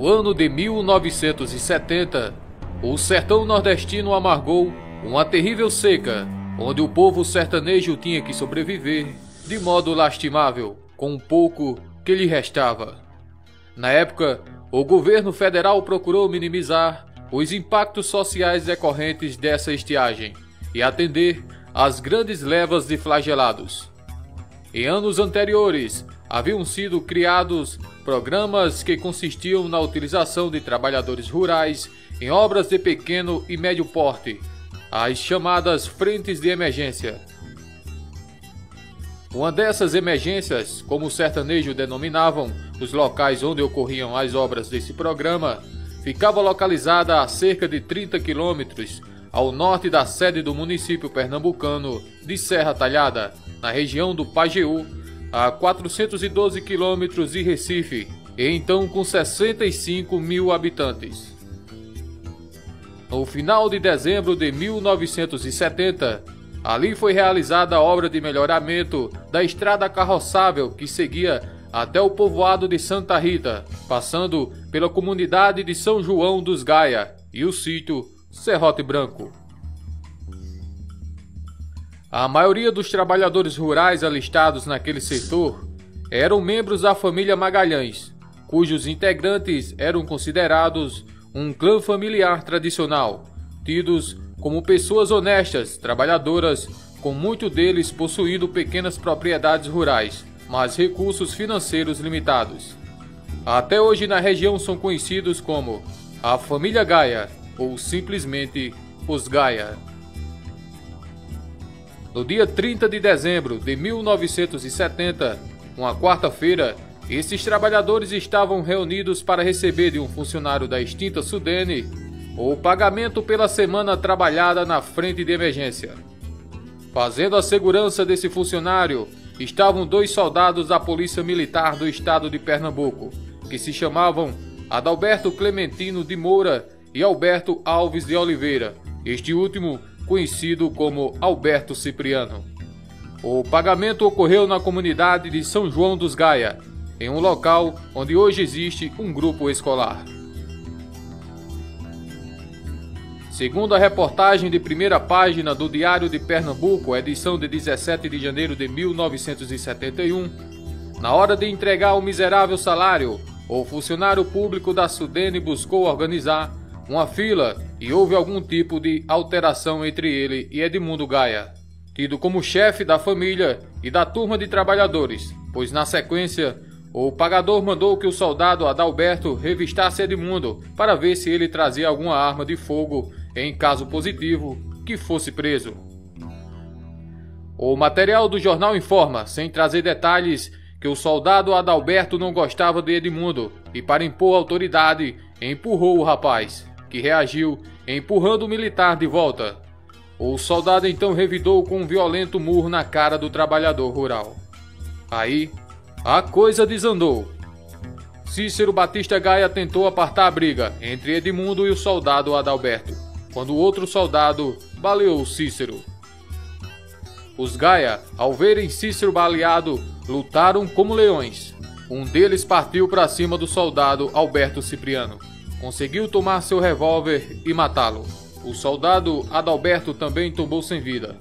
No ano de 1970, o sertão nordestino amargou uma terrível seca, onde o povo sertanejo tinha que sobreviver de modo lastimável, com o pouco que lhe restava. Na época, o governo federal procurou minimizar os impactos sociais decorrentes dessa estiagem e atender às grandes levas de flagelados. Em anos anteriores, haviam sido criados programas que consistiam na utilização de trabalhadores rurais em obras de pequeno e médio porte, as chamadas frentes de emergência. Uma dessas emergências, como os sertanejos denominavam os locais onde ocorriam as obras desse programa, ficava localizada a cerca de 30 quilômetros ao norte da sede do município pernambucano de Serra Talhada, na região do Pajeú, a 412 quilômetros de Recife, e então com 65 mil habitantes. No final de dezembro de 1970, ali foi realizada a obra de melhoramento da estrada carroçável que seguia até o povoado de Santa Rita, passando pela comunidade de São João dos Gaia e o sítio Serrote Branco. A maioria dos trabalhadores rurais alistados naquele setor eram membros da família Magalhães, cujos integrantes eram considerados um clã familiar tradicional, tidos como pessoas honestas, trabalhadoras, com muitos deles possuindo pequenas propriedades rurais, mas recursos financeiros limitados. Até hoje na região são conhecidos como a família Gaia ou simplesmente os Gaia. No dia 30 de dezembro de 1970, uma quarta-feira, esses trabalhadores estavam reunidos para receber de um funcionário da extinta Sudene o pagamento pela semana trabalhada na frente de emergência. Fazendo a segurança desse funcionário estavam 2 soldados da Polícia Militar do Estado de Pernambuco, que se chamavam Adalberto Clementino de Moura e Alberto Alves de Oliveira, este último conhecido como Alberto Cipriano. O pagamento ocorreu na comunidade de São João dos Gaia, em um local onde hoje existe um grupo escolar. Segundo a reportagem de primeira página do Diário de Pernambuco, edição de 17 de janeiro de 1971, na hora de entregar o miserável salário, o funcionário público da Sudene buscou organizar uma fila e houve algum tipo de alteração entre ele e Edmundo Gaia, tido como chefe da família e da turma de trabalhadores, pois na sequência o pagador mandou que o soldado Adalberto revistasse Edmundo para ver se ele trazia alguma arma de fogo em caso positivo que fosse preso. O material do jornal informa, sem trazer detalhes, que o soldado Adalberto não gostava de Edmundo e, para impor autoridade, empurrou o rapaz, que reagiu empurrando o militar de volta. O soldado então revidou com um violento murro na cara do trabalhador rural. Aí, a coisa desandou. Cícero Batista Gaia tentou apartar a briga entre Edmundo e o soldado Adalberto, quando o outro soldado baleou Cícero. Os Gaia, ao verem Cícero baleado, lutaram como leões. Um deles partiu para cima do soldado Alberto Cipriano. Conseguiu tomar seu revólver e matá-lo. O soldado Adalberto também tombou sem vida.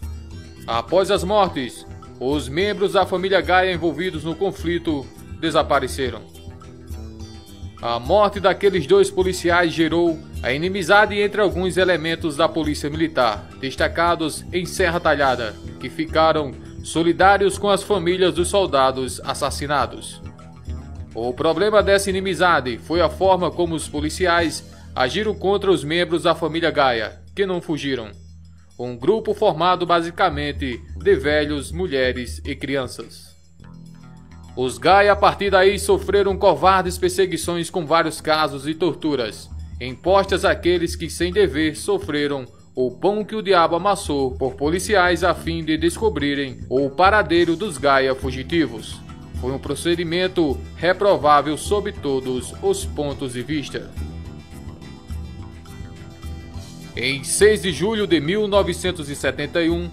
Após as mortes, os membros da família Gaia envolvidos no conflito desapareceram. A morte daqueles 2 policiais gerou a inimizade entre alguns elementos da polícia militar, destacados em Serra Talhada, que ficaram solidários com as famílias dos soldados assassinados. O problema dessa inimizade foi a forma como os policiais agiram contra os membros da família Gaia, que não fugiram. Um grupo formado basicamente de velhos, mulheres e crianças. Os Gaia a partir daí sofreram covardes perseguições com vários casos e torturas, impostas àqueles que sem dever sofreram o pão que o diabo amassou por policiais a fim de descobrirem o paradeiro dos Gaia fugitivos. Foi um procedimento reprovável sob todos os pontos de vista. Em 6 de julho de 1971,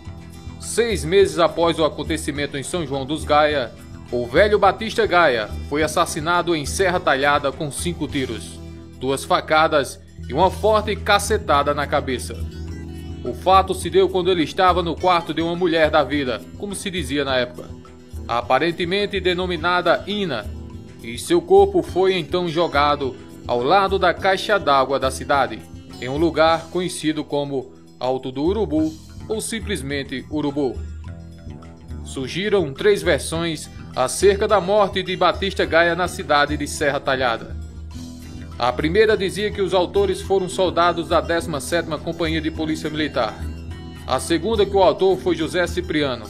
6 meses após o acontecimento em São João dos Gaia, o velho Batista Gaia foi assassinado em Serra Talhada com 5 tiros. 2 facadas e uma forte cacetada na cabeça. O fato se deu quando ele estava no quarto de uma mulher da vida, como se dizia na época, aparentemente denominada Ina, e seu corpo foi então jogado ao lado da caixa d'água da cidade, em um lugar conhecido como Alto do Urubu ou simplesmente Urubu. Surgiram 3 versões acerca da morte de Batista Gaia na cidade de Serra Talhada. A primeira dizia que os autores foram soldados da 17ª Companhia de Polícia Militar. A segunda que o autor foi José Cipriano.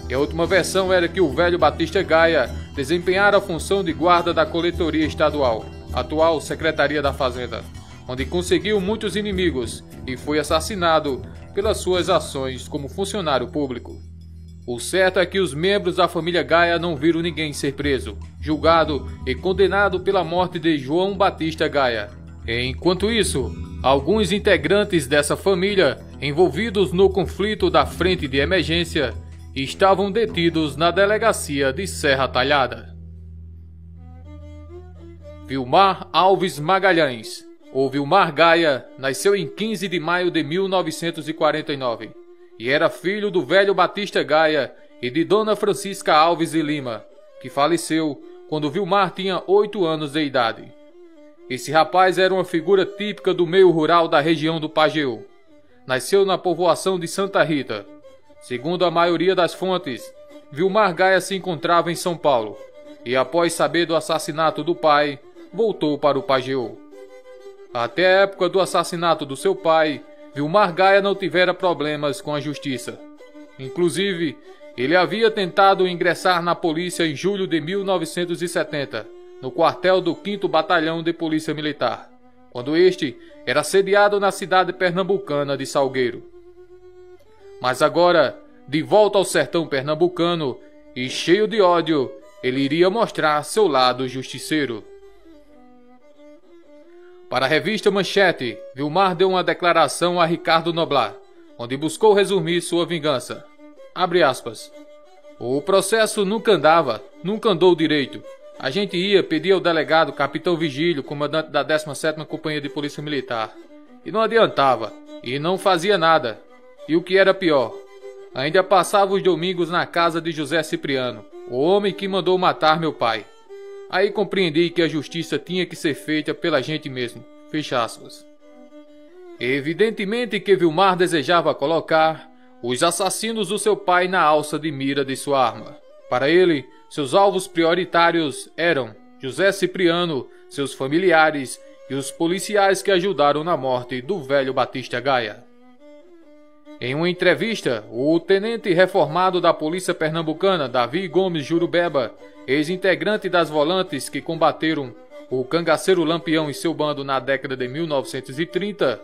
E a última versão era que o velho Batista Gaia desempenhara a função de guarda da Coletoria Estadual, atual Secretaria da Fazenda, onde conseguiu muitos inimigos e foi assassinado pelas suas ações como funcionário público. O certo é que os membros da família Gaia não viram ninguém ser preso, julgado e condenado pela morte de João Batista Gaia. Enquanto isso, alguns integrantes dessa família, envolvidos no conflito da Frente de Emergência, estavam detidos na delegacia de Serra Talhada. Vilmar Alves Magalhães, ou Vilmar Gaia, nasceu em 15 de maio de 1949. E era filho do velho Batista Gaia e de Dona Francisca Alves de Lima, que faleceu quando Vilmar tinha 8 anos de idade. Esse rapaz era uma figura típica do meio rural da região do Pajeú. Nasceu na povoação de Santa Rita. Segundo a maioria das fontes, Vilmar Gaia se encontrava em São Paulo e, após saber do assassinato do pai, voltou para o Pajeú. Até a época do assassinato do seu pai, Vilmar Gaia não tivera problemas com a justiça. Inclusive, ele havia tentado ingressar na polícia em julho de 1970, no quartel do 5º Batalhão de Polícia Militar, quando este era sediado na cidade pernambucana de Salgueiro. Mas agora, de volta ao sertão pernambucano e cheio de ódio, ele iria mostrar seu lado justiceiro. Para a revista Manchete, Vilmar deu uma declaração a Ricardo Noblar, onde buscou resumir sua vingança. Abre aspas. O processo nunca andou direito. A gente ia pedir ao delegado Capitão Vigílio, comandante da 17ª Companhia de Polícia Militar. E não adiantava, e não fazia nada. E o que era pior, ainda passava os domingos na casa de José Cipriano, o homem que mandou matar meu pai. Aí compreendi que a justiça tinha que ser feita pela gente mesmo. Fecha aspas. Evidentemente que Vilmar desejava colocar os assassinos do seu pai na alça de mira de sua arma. Para ele, seus alvos prioritários eram José Cipriano, seus familiares e os policiais que ajudaram na morte do velho Batista Gaia. Em uma entrevista, o tenente reformado da Polícia Pernambucana, Davi Gomes Jurubeba, ex-integrante das Volantes que combateram o cangaceiro Lampião e seu bando na década de 1930,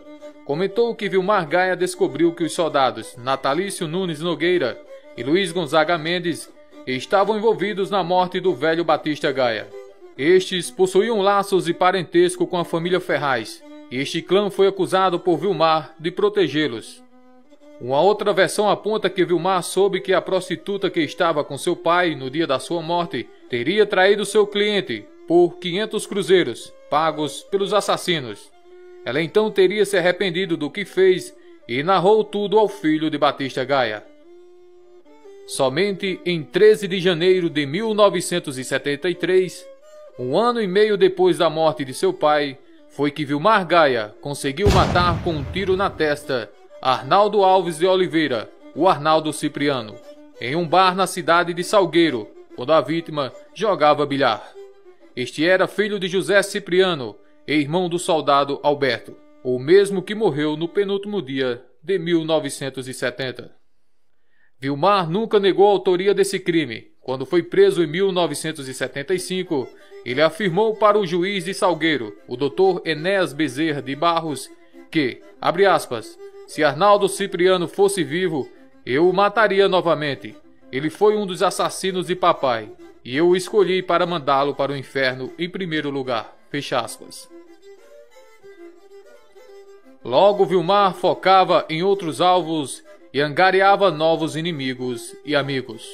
comentou que Vilmar Gaia descobriu que os soldados Natalício Nunes Nogueira e Luiz Gonzaga Mendes estavam envolvidos na morte do velho Batista Gaia. Estes possuíam laços de parentesco com a família Ferraz, e este clã foi acusado por Vilmar de protegê-los. Uma outra versão aponta que Vilmar soube que a prostituta que estava com seu pai no dia da sua morte teria traído seu cliente por 500 cruzeiros, pagos pelos assassinos. Ela então teria se arrependido do que fez e narrou tudo ao filho de Batista Gaia. Somente em 13 de janeiro de 1973, um ano e meio depois da morte de seu pai, foi que Vilmar Gaia conseguiu matar com um tiro na testa Arnaldo Alves de Oliveira, o Arnaldo Cipriano, em um bar na cidade de Salgueiro, quando a vítima jogava bilhar. Este era filho de José Cipriano e irmão do soldado Alberto, o mesmo que morreu no penúltimo dia de 1970. Vilmar nunca negou a autoria desse crime. Quando foi preso em 1975, ele afirmou para o juiz de Salgueiro, o Dr. Enéas Bezerra de Barros, que, abre aspas, se Arnaldo Cipriano fosse vivo, eu o mataria novamente. Ele foi um dos assassinos de papai, e eu o escolhi para mandá-lo para o inferno em primeiro lugar. Fecha aspas. Logo, Vilmar focava em outros alvos e angariava novos inimigos e amigos.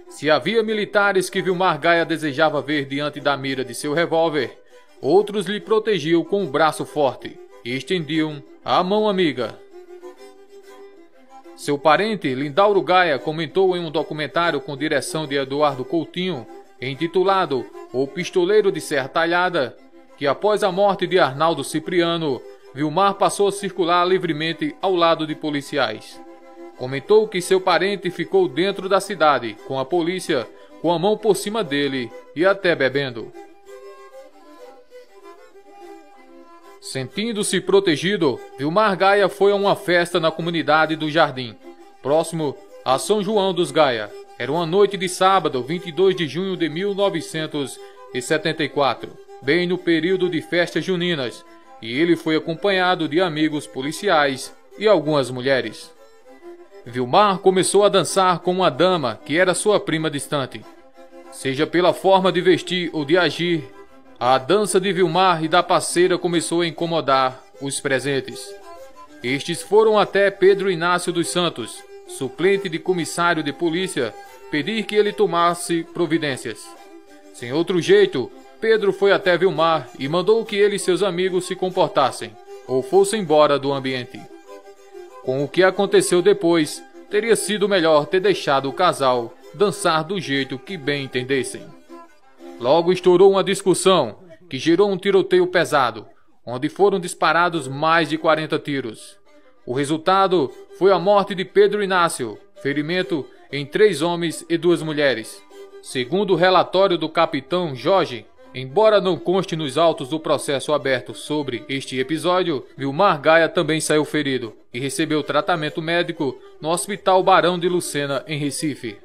Se havia militares que Vilmar Gaia desejava ver diante da mira de seu revólver, outros lhe protegiam com o braço forte e estendiam a mão amiga. Seu parente, Lindauro Gaia, comentou em um documentário com direção de Eduardo Coutinho, intitulado O Pistoleiro de Serra Talhada, que após a morte de Arnaldo Cipriano, Vilmar passou a circular livremente ao lado de policiais. Comentou que seu parente ficou dentro da cidade, com a polícia, com a mão por cima dele e até bebendo. Sentindo-se protegido, Vilmar Gaia foi a uma festa na comunidade do Jardim, próximo a São João dos Gaia. Era uma noite de sábado, 22 de junho de 1974, bem no período de festas juninas, e ele foi acompanhado de amigos policiais e algumas mulheres. Vilmar começou a dançar com uma dama que era sua prima distante. Seja pela forma de vestir ou de agir, a dança de Vilmar e da parceira começou a incomodar os presentes. Estes foram até Pedro Inácio dos Santos, suplente de comissário de polícia, pedir que ele tomasse providências. Sem outro jeito, Pedro foi até Vilmar e mandou que ele e seus amigos se comportassem, ou fossem embora do ambiente. Com o que aconteceu depois, teria sido melhor ter deixado o casal dançar do jeito que bem entendessem. Logo estourou uma discussão, que gerou um tiroteio pesado, onde foram disparados mais de 40 tiros. O resultado foi a morte de Pedro Inácio, ferimento em 3 homens e 2 mulheres. Segundo o relatório do capitão Jorge, embora não conste nos autos do processo aberto sobre este episódio, Vilmar Gaia também saiu ferido e recebeu tratamento médico no Hospital Barão de Lucena, em Recife.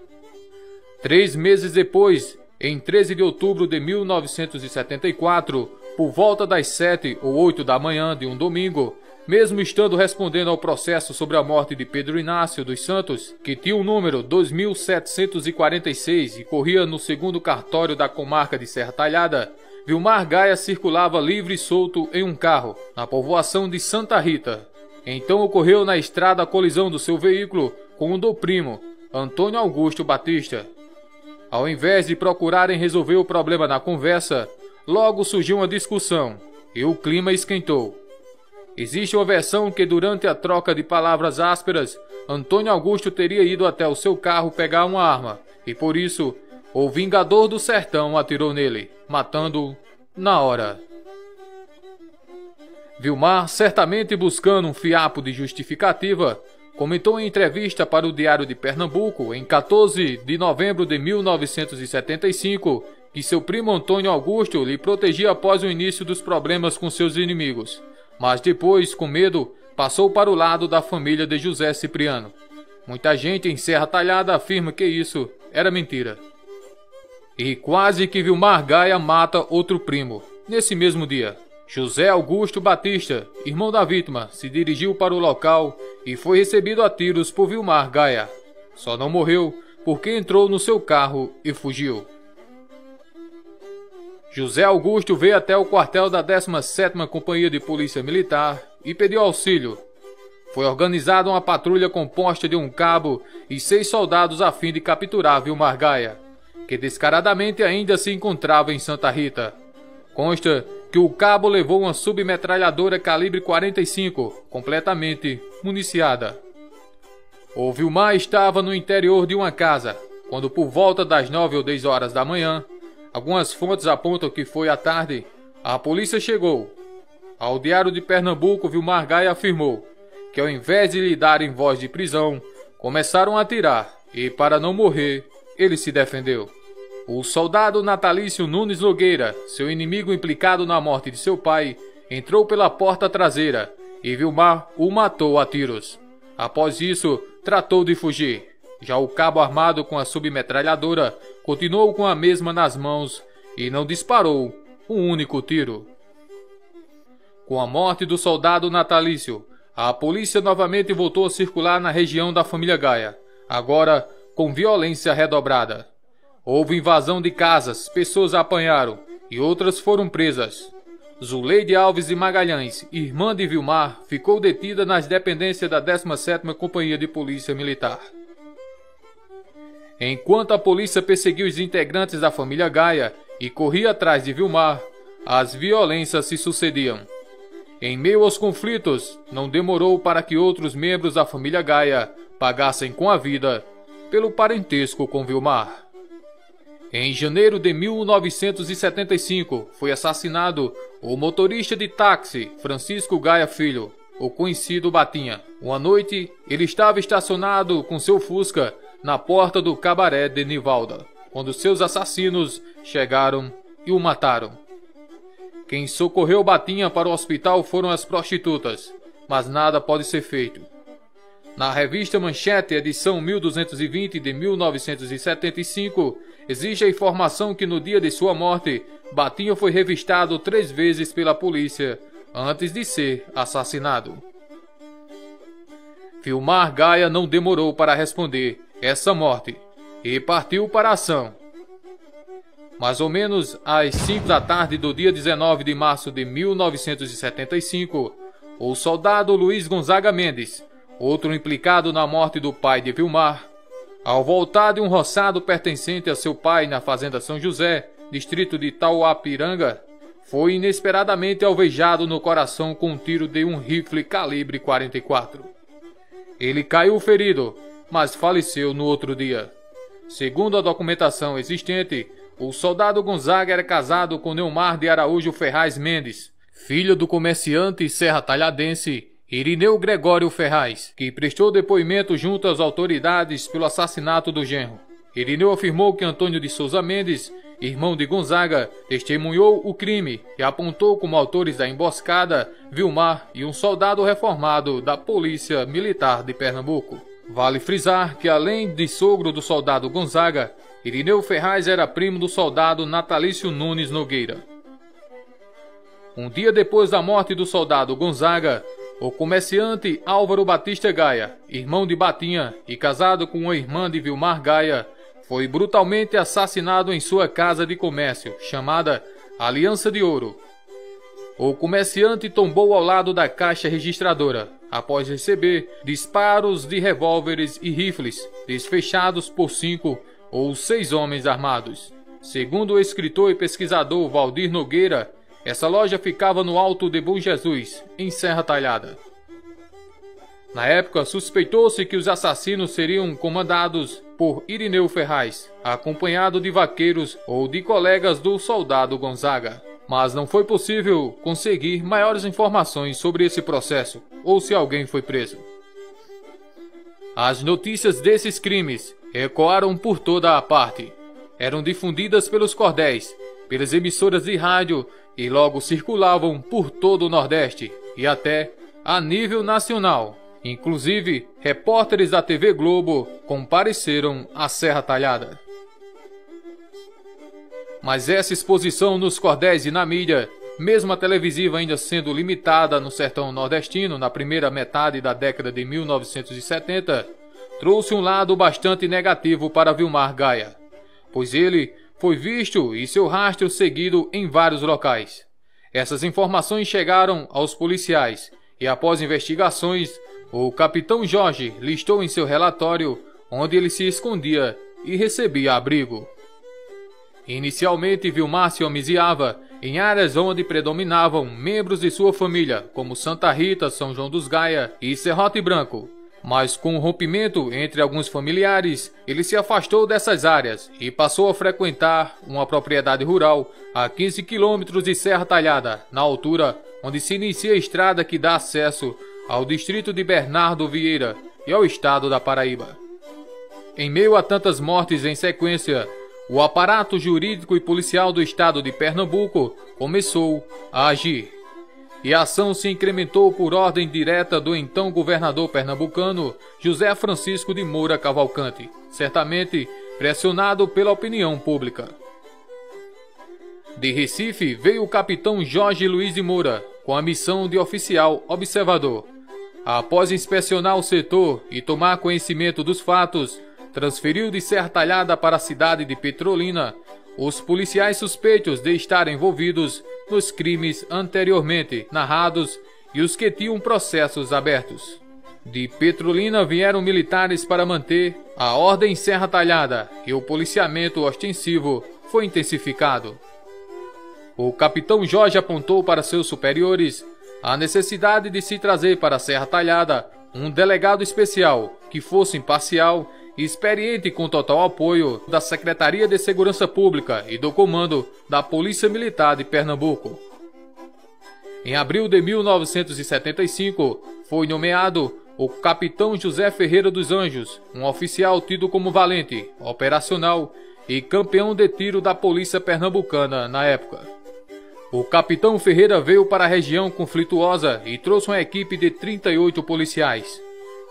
3 meses depois, em 13 de outubro de 1974, por volta das 7 ou 8 da manhã de um domingo, mesmo estando respondendo ao processo sobre a morte de Pedro Inácio dos Santos, que tinha o número 2746 e corria no 2º cartório da comarca de Serra Talhada, Vilmar Gaia circulava livre e solto em um carro, na povoação de Santa Rita. Então ocorreu na estrada a colisão do seu veículo com o do primo, Antônio Augusto Batista. Ao invés de procurarem resolver o problema na conversa, logo surgiu uma discussão e o clima esquentou. Existe uma versão que durante a troca de palavras ásperas, Antônio Augusto teria ido até o seu carro pegar uma arma e por isso o Vingador do Sertão atirou nele, matando-o na hora. Vilmar, certamente buscando um fiapo de justificativa, comentou em entrevista para o Diário de Pernambuco, em 14 de novembro de 1975, que seu primo Antônio Augusto lhe protegia após o início dos problemas com seus inimigos, mas depois, com medo, passou para o lado da família de José Cipriano. Muita gente em Serra Talhada afirma que isso era mentira. E quase que Vilmar Gaia mata outro primo, nesse mesmo dia. José Augusto Batista, irmão da vítima, se dirigiu para o local e foi recebido a tiros por Vilmar Gaia. Só não morreu porque entrou no seu carro e fugiu. José Augusto veio até o quartel da 17ª Companhia de Polícia Militar e pediu auxílio. Foi organizada uma patrulha composta de um cabo e 6 soldados a fim de capturar Vilmar Gaia, que descaradamente ainda se encontrava em Santa Rita. Consta que o cabo levou uma submetralhadora calibre 45, completamente municiada. O Vilmar estava no interior de uma casa, quando por volta das 9 ou 10 horas da manhã, algumas fontes apontam que foi à tarde, a polícia chegou. Ao Diário de Pernambuco, Vilmar Gaia afirmou que ao invés de lhe darem voz de prisão, começaram a atirar e, para não morrer, ele se defendeu. O soldado Natalício Nunes Nogueira, seu inimigo implicado na morte de seu pai, entrou pela porta traseira e Vilmar o matou a tiros. Após isso, tratou de fugir. Já o cabo armado com a submetralhadora continuou com a mesma nas mãos e não disparou um único tiro. Com a morte do soldado Natalício, a polícia novamente voltou a circular na região da família Gaia, agora com violência redobrada. Houve invasão de casas, pessoas apanharam e outras foram presas. Zuleide Alves de Magalhães, irmã de Vilmar, ficou detida nas dependências da 17ª Companhia de Polícia Militar. Enquanto a polícia perseguiu os integrantes da família Gaia e corria atrás de Vilmar, as violências se sucediam. Em meio aos conflitos, não demorou para que outros membros da família Gaia pagassem com a vida pelo parentesco com Vilmar. Em janeiro de 1975, foi assassinado o motorista de táxi Francisco Gaia Filho, o conhecido Batinha. Uma noite, ele estava estacionado com seu Fusca na porta do cabaré de Nivalda, quando seus assassinos chegaram e o mataram. Quem socorreu Batinha para o hospital foram as prostitutas, mas nada pode ser feito. Na revista Manchete, edição 1220 de 1975, existe a informação que no dia de sua morte, Batinha foi revistado 3 vezes pela polícia antes de ser assassinado. Vilmar Gaia não demorou para responder essa morte e partiu para a ação. Mais ou menos às 5 da tarde do dia 19 de março de 1975, o soldado Luiz Gonzaga Mendes, outro implicado na morte do pai de Vilmar, ao voltar de um roçado pertencente a seu pai na fazenda São José, distrito de Tauapiranga, foi inesperadamente alvejado no coração com um tiro de um rifle calibre 44. Ele caiu ferido, mas faleceu no outro dia. Segundo a documentação existente, o soldado Gonzaga era casado com Neumar de Araújo Ferraz Mendes, filho do comerciante serra-talhadense Irineu Gregório Ferraz, que prestou depoimento junto às autoridades pelo assassinato do genro. Irineu afirmou que Antônio de Souza Mendes, irmão de Gonzaga, testemunhou o crime e apontou como autores da emboscada Vilmar e um soldado reformado da Polícia Militar de Pernambuco. Vale frisar que, além de sogro do soldado Gonzaga, Irineu Ferraz era primo do soldado Natalício Nunes Nogueira. Um dia depois da morte do soldado Gonzaga, o comerciante Álvaro Batista Gaia, irmão de Batinha e casado com uma irmã de Vilmar Gaia, foi brutalmente assassinado em sua casa de comércio, chamada Aliança de Ouro. O comerciante tombou ao lado da caixa registradora, após receber disparos de revólveres e rifles, desfechados por 5 ou 6 homens armados. Segundo o escritor e pesquisador Valdir Nogueira, essa loja ficava no Alto de Bom Jesus, em Serra Talhada. Na época, suspeitou-se que os assassinos seriam comandados por Irineu Ferraz, acompanhado de vaqueiros ou de colegas do soldado Gonzaga. Mas não foi possível conseguir maiores informações sobre esse processo, ou se alguém foi preso. As notícias desses crimes ecoaram por toda a parte. Eram difundidas pelos cordéis, pelas emissoras de rádio e logo circulavam por todo o Nordeste e até a nível nacional. Inclusive, repórteres da TV Globo compareceram à Serra Talhada. Mas essa exposição nos cordéis e na mídia, mesmo a televisiva ainda sendo limitada no sertão nordestino na primeira metade da década de 1970, trouxe um lado bastante negativo para Vilmar Gaia, pois ele foi visto e seu rastro seguido em vários locais. Essas informações chegaram aos policiais e, após investigações, o capitão Jorge listou em seu relatório onde ele se escondia e recebia abrigo. Inicialmente, Vilmar se homiziava em áreas onde predominavam membros de sua família, como Santa Rita, São João dos Gaia e Serrote Branco. Mas com o rompimento entre alguns familiares, ele se afastou dessas áreas e passou a frequentar uma propriedade rural a 15 quilômetros de Serra Talhada, na altura onde se inicia a estrada que dá acesso ao distrito de Bernardo Vieira e ao estado da Paraíba. Em meio a tantas mortes em sequência, o aparato jurídico e policial do estado de Pernambuco começou a agir. E a ação se incrementou por ordem direta do então governador pernambucano José Francisco de Moura Cavalcante, certamente pressionado pela opinião pública. De Recife veio o capitão Jorge Luiz de Moura, com a missão de oficial observador. Após inspecionar o setor e tomar conhecimento dos fatos, transferiu de Serra Talhada para a cidade de Petrolina os policiais suspeitos de estarem envolvidos nos crimes anteriormente narrados e os que tinham processos abertos. De Petrolina vieram militares para manter a ordem em Serra Talhada e o policiamento ostensivo foi intensificado. o capitão Jorge apontou para seus superiores a necessidade de se trazer para a Serra Talhada um delegado especial que fosse imparcial e experiente, com total apoio da Secretaria de Segurança Pública e do Comando da Polícia Militar de Pernambuco. Em abril de 1975, foi nomeado o capitão José Ferreira dos Anjos, um oficial tido como valente, operacional e campeão de tiro da Polícia Pernambucana na época. O capitão Ferreira veio para a região conflituosa e trouxe uma equipe de 38 policiais.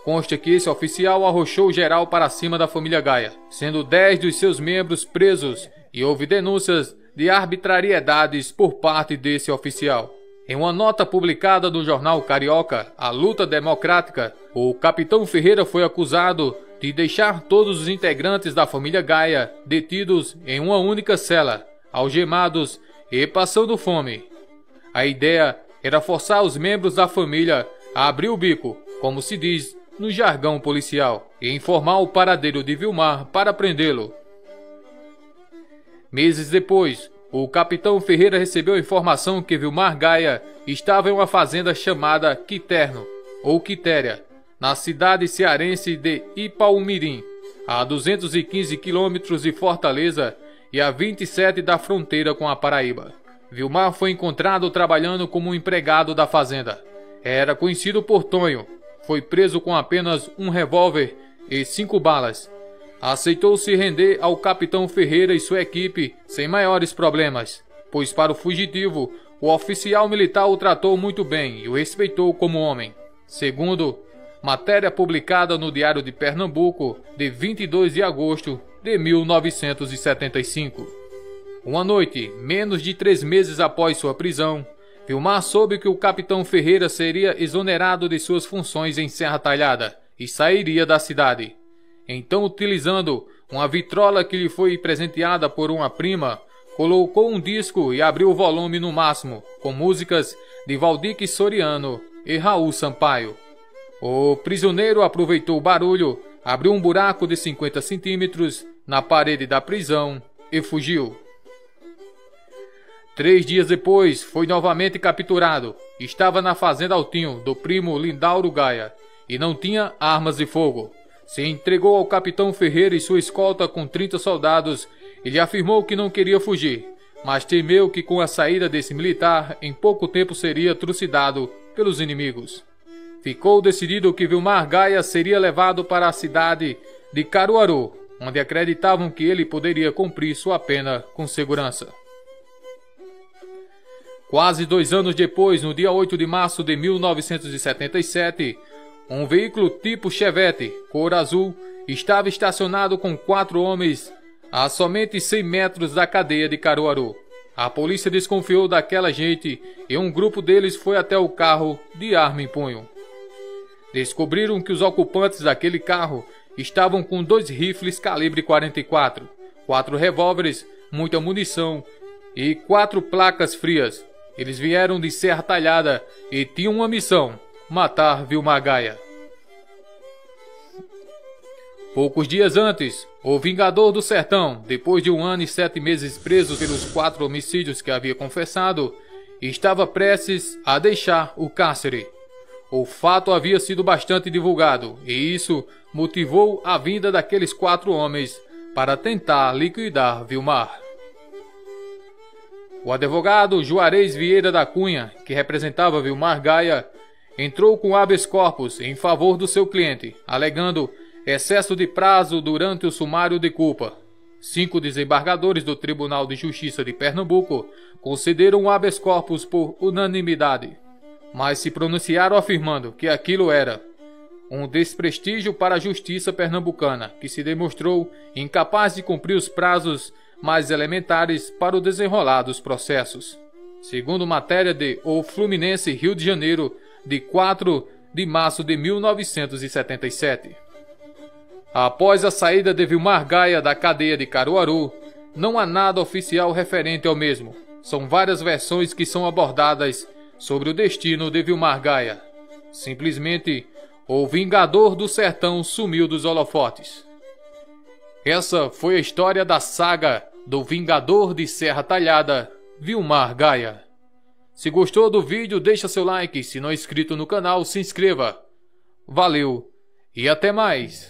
Consta que esse oficial arrochou geral para cima da família Gaia, sendo 10 dos seus membros presos, e houve denúncias de arbitrariedades por parte desse oficial. Em uma nota publicada no jornal carioca, A Luta Democrática, o capitão Ferreira foi acusado de deixar todos os integrantes da família Gaia detidos em uma única cela, algemados e passando fome. A ideia era forçar os membros da família a abrir o bico, como se diz no jargão policial, e informar o paradeiro de Vilmar para prendê-lo. Meses depois, o capitão Ferreira recebeu a informação que Vilmar Gaia estava em uma fazenda chamada Quiterno, ou Quitéria, na cidade cearense de Ipaumirim, a 215 quilômetros de Fortaleza e a 27 da fronteira com a Paraíba. Vilmar foi encontrado trabalhando como um empregado da fazenda. Era conhecido por Tonho. Foi preso com apenas um revólver e 5 balas. Aceitou se render ao capitão Ferreira e sua equipe sem maiores problemas, pois para o fugitivo, o oficial militar o tratou muito bem e o respeitou como homem. Segundo matéria publicada no Diário de Pernambuco, de 22 de agosto de 1975. Uma noite, menos de 3 meses após sua prisão, Vilmar soube que o capitão Ferreira seria exonerado de suas funções em Serra Talhada e sairia da cidade. Então, utilizando uma vitrola que lhe foi presenteada por uma prima, colocou um disco e abriu o volume no máximo, com músicas de Valdir Soriano e Raul Sampaio. O prisioneiro aproveitou o barulho, abriu um buraco de 50 centímetros na parede da prisão e fugiu. 3 dias depois, foi novamente capturado. Estava na fazenda Altinho, do primo Lindauro Gaia, e não tinha armas de fogo. Se entregou ao capitão Ferreira e sua escolta com 30 soldados. Ele afirmou que não queria fugir, mas temeu que com a saída desse militar, em pouco tempo seria trucidado pelos inimigos. Ficou decidido que Vilmar Gaia seria levado para a cidade de Caruaru, onde acreditavam que ele poderia cumprir sua pena com segurança. Quase 2 anos depois, no dia 8 de março de 1977, um veículo tipo Chevette, cor azul, estava estacionado com 4 homens a somente 100 metros da cadeia de Caruaru. A polícia desconfiou daquela gente e um grupo deles foi até o carro de arma em punho. Descobriram que os ocupantes daquele carro estavam com 2 rifles calibre 44, 4 revólveres, muita munição e 4 placas frias. Eles vieram de Serra Talhada e tinham uma missão: matar Vilmar Gaia. Poucos dias antes, o Vingador do Sertão, depois de 1 ano e 7 meses preso pelos 4 homicídios que havia confessado, estava prestes a deixar o cárcere. O fato havia sido bastante divulgado e isso motivou a vinda daqueles 4 homens para tentar liquidar Vilmar. O advogado Juarez Vieira da Cunha, que representava Vilmar Gaia, entrou com habeas corpus em favor do seu cliente, alegando excesso de prazo durante o sumário de culpa. 5 desembargadores do Tribunal de Justiça de Pernambuco concederam o habeas corpus por unanimidade, mas se pronunciaram afirmando que aquilo era um desprestígio para a justiça pernambucana, que se demonstrou incapaz de cumprir os prazos mais elementares para o desenrolar dos processos. Segundo matéria de O Fluminense, Rio de Janeiro, de 4 de março de 1977. Após a saída de Vilmar Gaia da cadeia de Caruaru, não há nada oficial referente ao mesmo. São várias versões que são abordadas sobre o destino de Vilmar Gaia. Simplesmente, o Vingador do Sertão sumiu dos holofotes. Essa foi a história da saga do Vingador de Serra Talhada Vilmar Gaia. Se gostou do vídeo, deixa seu like. Se não é inscrito no canal, se inscreva. Valeu e até mais!